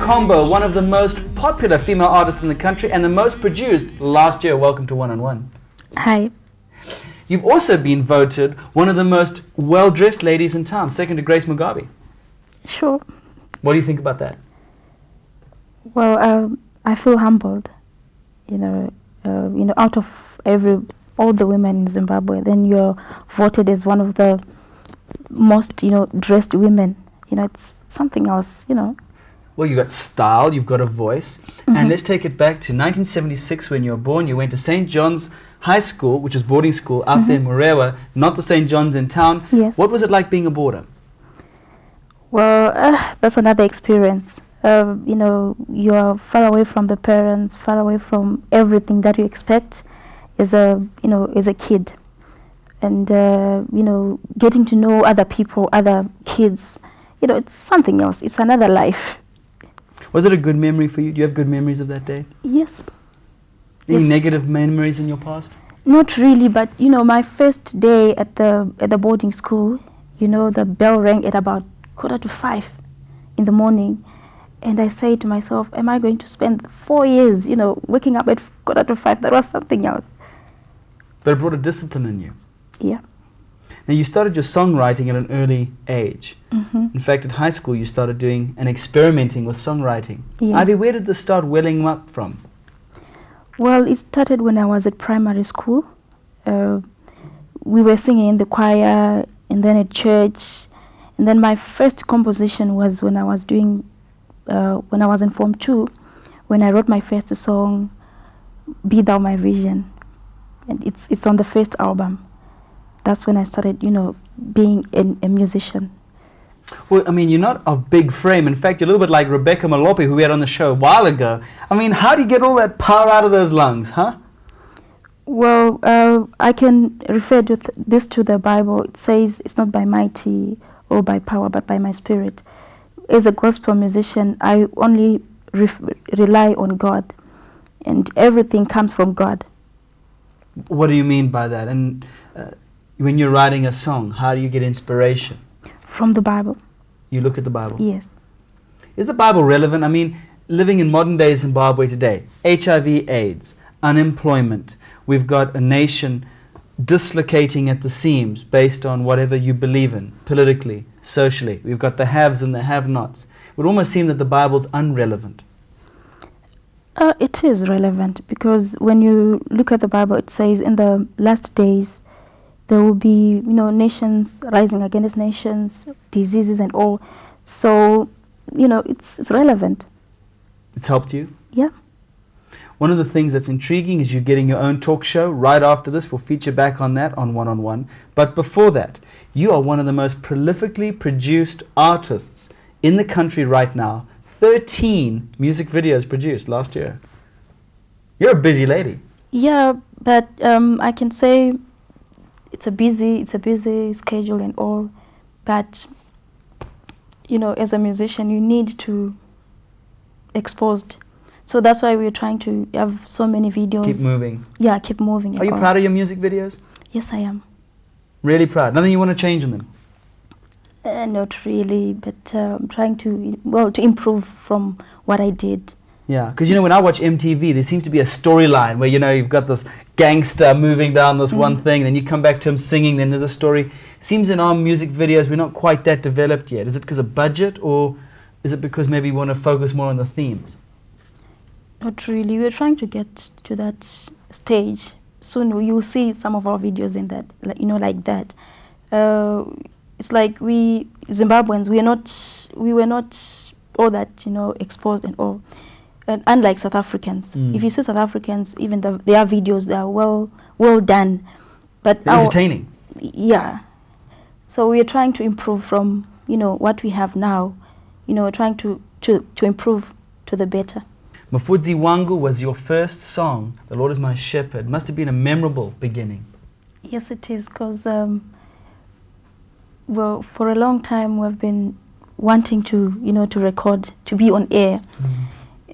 Kombo, one of the most popular female artists in the country and the most produced last year. Welcome to One on One. Hi. You've also been voted one of the most well-dressed ladies in town, second to Grace Mugabe. Sure. What do you think about that? Well, I feel humbled. Out of all the women in Zimbabwe, then you're voted as one of the most, dressed women. It's something else, Well, you've got style, you've got a voice. And let's take it back to 1976 when you were born. You went to St. John's High School, which is boarding school, out there in Murewa, not the St. John's in town. Yes. What was it like being a boarder? Well, that's another experience. You're far away from the parents, far away from everything that you expect as a kid. And, getting to know other people, other kids, it's something else. It's another life. Was it a good memory for you? Do you have good memories of that day? Yes. Any negative memories in your past? Not really, but, my first day at the boarding school, the bell rang at about 4:45 in the morning. And I say to myself, am I going to spend 4 years, waking up at 4:45? That was something else. But it brought a discipline in you. Yeah. Now, you started your songwriting at an early age. In fact, at high school, you started doing and experimenting with songwriting. Yes. Ivy, where did this start welling up from? Well, it started when I was at primary school. We were singing in the choir and then at church. And then my first composition was when I was in Form 2, when I wrote my first song, Be Thou My Vision. And it's on the first album. That's when I started, being a musician. Well, I mean, you're not of big frame. In fact, you're a little bit like Rebecca Malope, who we had on the show a while ago. I mean, how do you get all that power out of those lungs, huh? Well, I can refer to this to the Bible. It says it's not by mighty or by power, but by my spirit. As a gospel musician, I only rely on God, and everything comes from God. What do you mean by that? And when you're writing a song, how do you get inspiration? From the Bible. You look at the Bible? Yes. Is the Bible relevant? I mean, living in modern day Zimbabwe today, HIV, AIDS, unemployment, we've got a nation dislocating at the seams based on whatever you believe in, politically, socially. We've got the haves and the have-nots. It would almost seem that the Bible's unrelevant. It is relevant because when you look at the Bible, it says in the last days there will be, nations rising against nations, diseases and all. So, it's relevant. It's helped you? Yeah. One of the things that's intriguing is you're getting your own talk show. Right after this, we'll feature back on that on One on One. But before that, you are one of the most prolifically produced artists in the country right now. 13 music videos produced last year. You're a busy lady. Yeah, but I can say it's a busy schedule and all. But, as a musician, you need to exposed. So that's why we're trying to have so many videos. Keep moving. Yeah, keep moving. Are you proud of your music videos? Yes, I am. Really proud? Nothing you want to change in them? Not really, but I'm trying to improve from what I did. Yeah, because when I watch MTV, there seems to be a storyline where, you've got this gangster moving down this one thing, then you come back to him singing, then there's a story. Seems in our music videos, we're not quite that developed yet. Is it because of budget, or is it because maybe we want to focus more on the themes? Not really. We're trying to get to that stage. Soon you'll see some of our videos in that, like that. It's like Zimbabweans, we were not all that, exposed and all. And unlike South Africans, if you see South Africans, even their videos, they are well done. But they're entertaining. Yeah. So we are trying to improve from, what we have now. Trying to improve to the better. Mufudzi Wangu was your first song, The Lord is My Shepherd. Must have been a memorable beginning. Yes, it is, because, for a long time we've been wanting to, to record, to be on air.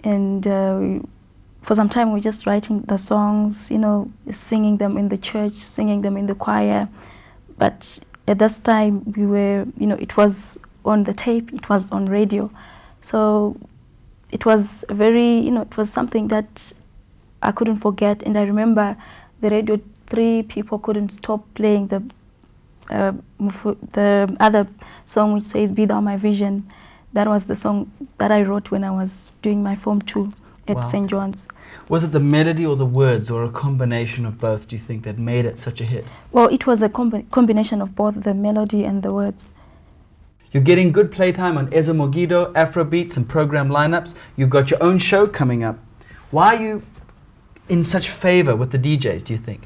And for some time we're just writing the songs, singing them in the church, singing them in the choir. But at this time we were, it was on the tape, it was on radio. So it was very, it was something that I couldn't forget. And I remember the Radio 3 people couldn't stop playing the other song which says "Be Thou My Vision." That was the song that I wrote when I was doing my Form 2 at Wow. St. John's. Was it the melody or the words, or a combination of both, do you think, that made it such a hit? Well, it was a combination of both the melody and the words. You're getting good playtime on Eza Mogido, Afrobeats and program lineups. You've got your own show coming up. Why are you in such favor with the DJs, do you think?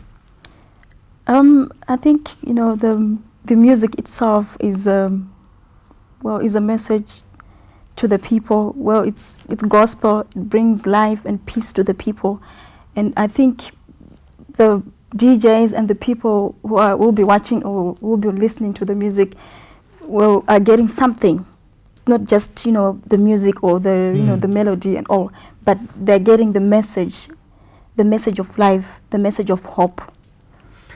I think, the music itself is is a message to the people. Well, it's gospel. It brings life and peace to the people, and I think the DJs and the people who will be watching or will be listening to the music are getting something. It's not just the music or the melody and all, but they're getting the message of life, the message of hope.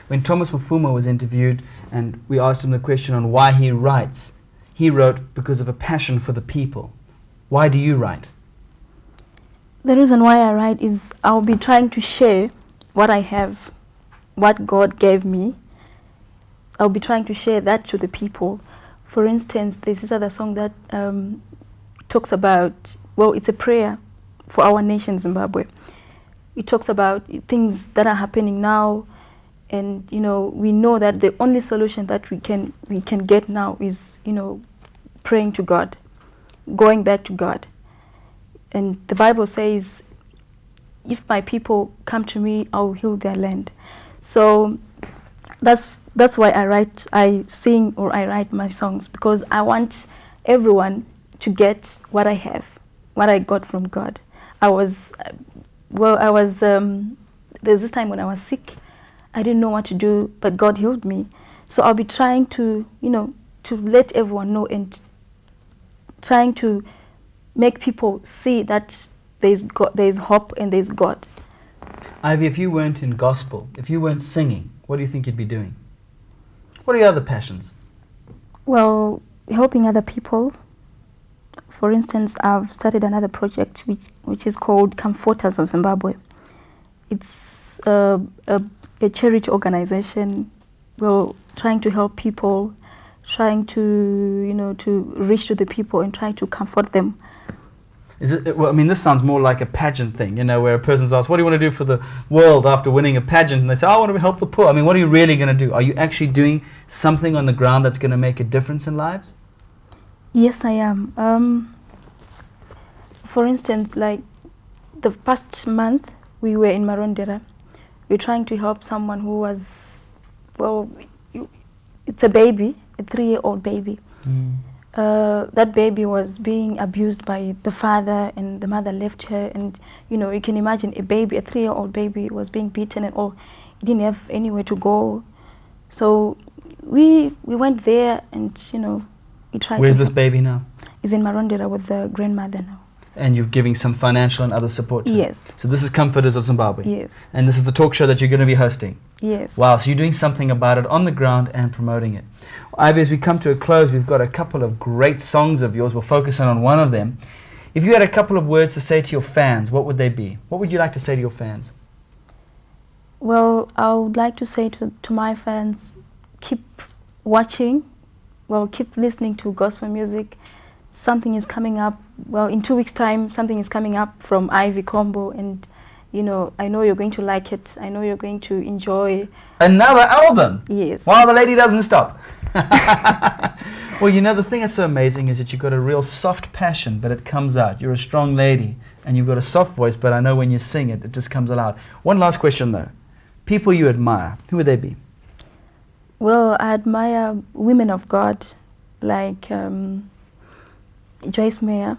When Thomas Mufuma was interviewed and we asked him the question on why he writes, he wrote because of a passion for the people. Why do you write? The reason why I write is I'll be trying to share what I have, what God gave me. I'll be trying to share that to the people. For instance, there's this other song that talks about, it's a prayer for our nation, Zimbabwe. It talks about things that are happening now, and we know that the only solution that we can get now is praying to God, going back to God. And the Bible says, if my people come to me, I'll heal their land. So that's why I sing or I write my songs, because I want everyone to get what I have, what I got from God. There's this time when I was sick, I didn't know what to do, but God healed me. So I'll be trying to, to let everyone know and trying to make people see that there's hope and there's God. Ivy, if you weren't in gospel, if you weren't singing, what do you think you'd be doing? What are your other passions? Well, helping other people. For instance, I've started another project which is called Comforters of Zimbabwe. It's a charity organization, trying to help people, trying to, to reach to the people and trying to comfort them. Is it? Well, I mean, this sounds more like a pageant thing, where a person's asked, what do you want to do for the world after winning a pageant? And they say, I want to help the poor. I mean, what are you really going to do? Are you actually doing something on the ground that's going to make a difference in lives? Yes, I am. For instance, like the past month, we were in Marondera. We're trying to help someone who was, it's a baby, a 3-year-old baby. That baby was being abused by the father, and the mother left her. And, you can imagine a baby, a 3-year-old baby was being beaten and all. He didn't have anywhere to go. So we went there and, we tried. Where's this baby now? He's in Marondera with the grandmother now. And you're giving some financial and other support to her? Yes. So this is Comforters of Zimbabwe? Yes. And this is the talk show that you're going to be hosting? Yes. Wow, so you're doing something about it on the ground and promoting it. Ivy, as we come to a close, we've got a couple of great songs of yours. We'll focus on one of them. If you had a couple of words to say to your fans, what would they be? What would you like to say to your fans? Well, I would like to say to my fans, keep watching, keep listening to gospel music. Something is coming up. In 2 weeks' time, something is coming up from Ivy Kombo, and I know you're going to like it. I know you're going to enjoy. Another album? Yes. Wow, the lady doesn't stop. Well, the thing that's so amazing is that you've got a real soft passion, but it comes out. You're a strong lady, and you've got a soft voice, but I know when you sing it, it just comes out. One last question, though. People you admire, who would they be? Well, I admire women of God, like Joyce Meyer.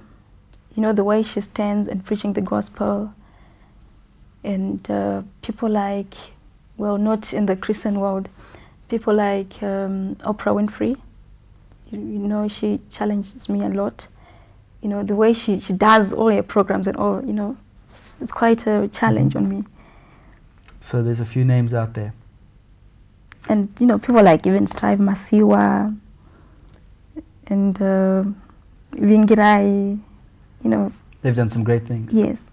The way she stands and preaching the gospel. And people like, not in the Christian world, people like Oprah Winfrey. She challenges me a lot. The way she does all her programs and all, it's quite a challenge on me. So there's a few names out there. And, people like even Strive Masiwa and Vingirai, They've done some great things. Yes.